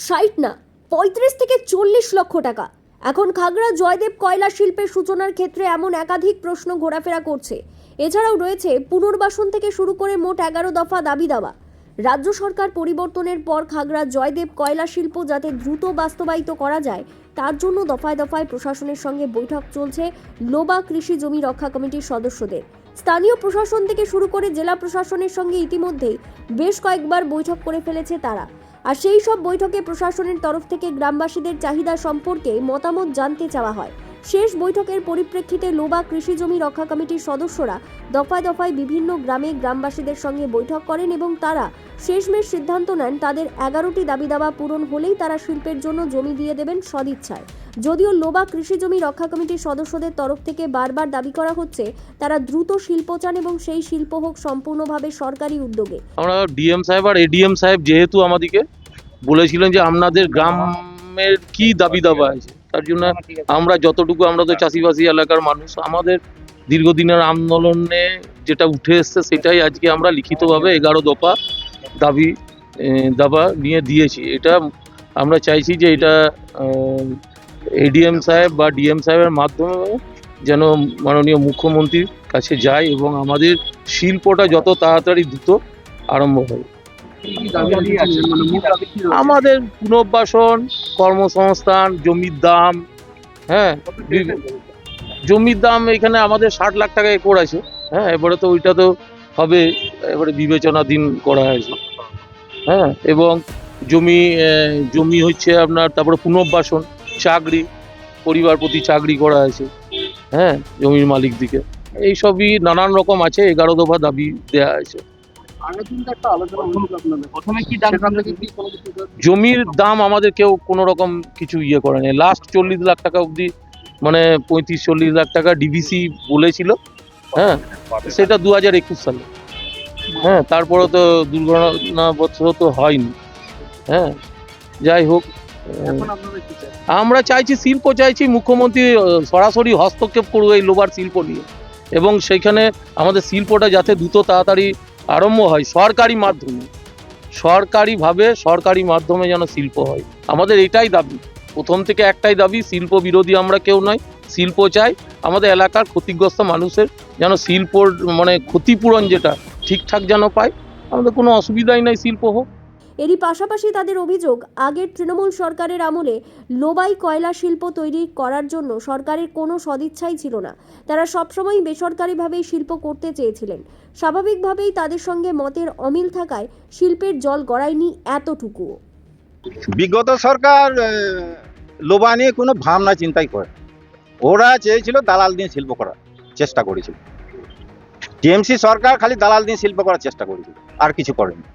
60 না 35 থেকে 40 লক্ষ টাকা। এখন খাগড়া জয়দেব কয়লা শিল্পের সূচনার ক্ষেত্রে এমন একাধিক প্রশ্ন ঘোরাফেরা করছে। এছাড়াও রয়েছে পুনর্বাসন থেকে শুরু করে মোট 11 দফা দাবি দাওয়া। রাজ্য সরকার পরিবর্তনের পর খাগড়া জয়দেব কয়লা শিল্প যাতে দ্রুত বাস্তবায়িত করা যায় তার জন্য দফায় দফায় প্রশাসনের সঙ্গে বৈঠক চলছে লোবা কৃষি জমি রক্ষা কমিটির সদস্যদের। স্থানীয় প্রশাসন থেকে শুরু করে জেলা প্রশাসনের সঙ্গে ইতিমধ্যেই বেশ কয়েকবার বৈঠক করে ফেলেছে তারা। আর সেই সব বৈঠকে প্রশাসনের তরফ থেকে গ্রামবাসীদের চাহিদা সম্পর্কে মতামত জানতে চাওয়া হয়। শেষ বৈঠকের পরিপ্রেক্ষিতে লোবা কৃষি জমি রক্ষা কমিটির সদস্যরা দফায় দফায় বিভিন্ন গ্রামে গ্রামবাসীদের সঙ্গে বৈঠক করেন এবং তারা শেষমেশ সিদ্ধান্ত নেন তাদের 11টি দাবি দাওয়া পূরণ হলেই তারা শিল্পের জন্য জমি দিয়ে দেবেন সদিচ্ছায়। যদিও লোবা কৃষি জমি রক্ষা কমিটির সদস্যদের তরফ থেকে বারবার দাবি করা হচ্ছে তারা দ্রুত শিল্প চান এবং সেই শিল্প হোক সম্পূর্ণভাবে সরকারি উদ্যোগে। আমরা ডিএম সাহেব আর এডিএম সাহেব যেহেতু আমাদেরকে বলেছিলেন যে আপনাদের গ্রামের কি দাবি দাবা আছে, তার জন্য আমরা যতটুকু, আমরা তো চাষিবাসী এলাকার মানুষ, আমাদের দীর্ঘদিনের আন্দোলনে যেটা উঠে এসছে সেটাই আজকে আমরা লিখিতভাবে 11 দফা দাবা নিয়ে দিয়েছি। এটা আমরা চাইছি যে এটা এডিএম সাহেব বা ডিএম সাহেবের মাধ্যমে যেন মাননীয় মুখ্যমন্ত্রীর কাছে যায় এবং আমাদের শিল্পটা যত তাড়াতাড়ি দ্রুত আরম্ভ হয়। আমাদের পুনর্বাসন, কর্মসংস্থান, জমির দাম, হ্যাঁ জমির দাম এখানে আমাদের 60 লাখ টাকা একর আছে। হ্যাঁ, এবারে তো ওইটা তো হবে, এবারে বিবেচনাধীন করা হয়েছে। হ্যাঁ, এবং জমি হচ্ছে আপনার, তারপরে পুনর্বাসন, চাকরি, পরিবার প্রতি চাকরি করা আছে, হ্যাঁ জমির মালিক দিকে, এইসবই নানান রকম আছে। 11 দফা দাবি দেওয়া আছে। জমির দাম আমাদের কেউ কোনো রকম কিছু ইয়ে করে নেই। লাস্ট 40 লাখ টাকা অবধি, মানে 35-40 লাখ টাকা ডিভিসি বলেছিল। হ্যাঁ, সেটা 2021 সালে। হ্যাঁ, তারপরে তো দুর্ঘটনাবশত হয়নি। হ্যাঁ, যাই হোক, আমরা চাইছি শিল্প চাইছি, মুখ্যমন্ত্রী সরাসরি হস্তক্ষেপ করবে এই লোবার শিল্প নিয়ে এবং সেইখানে আমাদের শিল্পটা যাতে দ্রুত তাড়াতাড়ি আরম্ভ হয় সরকারি মাধ্যমে যেন শিল্প হয়। আমাদের এটাই দাবি, প্রথম থেকে একটাই দাবি, শিল্প বিরোধী আমরা কেউ নয়, শিল্প চাই। আমাদের এলাকার ক্ষতিগ্রস্ত মানুষের যেন শিল্পর মানে ক্ষতিপূরণ যেটা ঠিকঠাক যেন পায়, আমাদের কোনো অসুবিধাই নাই, শিল্প হোক। এরই পাশাপাশি তাদের অভিযোগ, আগের তৃণমূল সরকারের আমলে লোবাই কয়লা শিল্প তৈরি করার জন্য সরকারের কোনো সদিচ্ছাই ছিল না। তারা সবসময় বেসরকারিভাবেই শিল্প করতে চেয়েছিলেন। স্বাভাবিকভাবেই তাদের সঙ্গে মতের অমিল থাকায় শিল্পের জল গড়ায়নি এতটুকুও। বিগত সরকার লোবা নিয়ে কোনো ভাবনা চিন্তাই করে, ওরা চেয়েছিল দালাল দিয়ে শিল্প করার চেষ্টা করেছিল। টিএমসি সরকার খালি দালাল দিয়ে শিল্প করার চেষ্টা করেছিল, আর কিছু করেনি।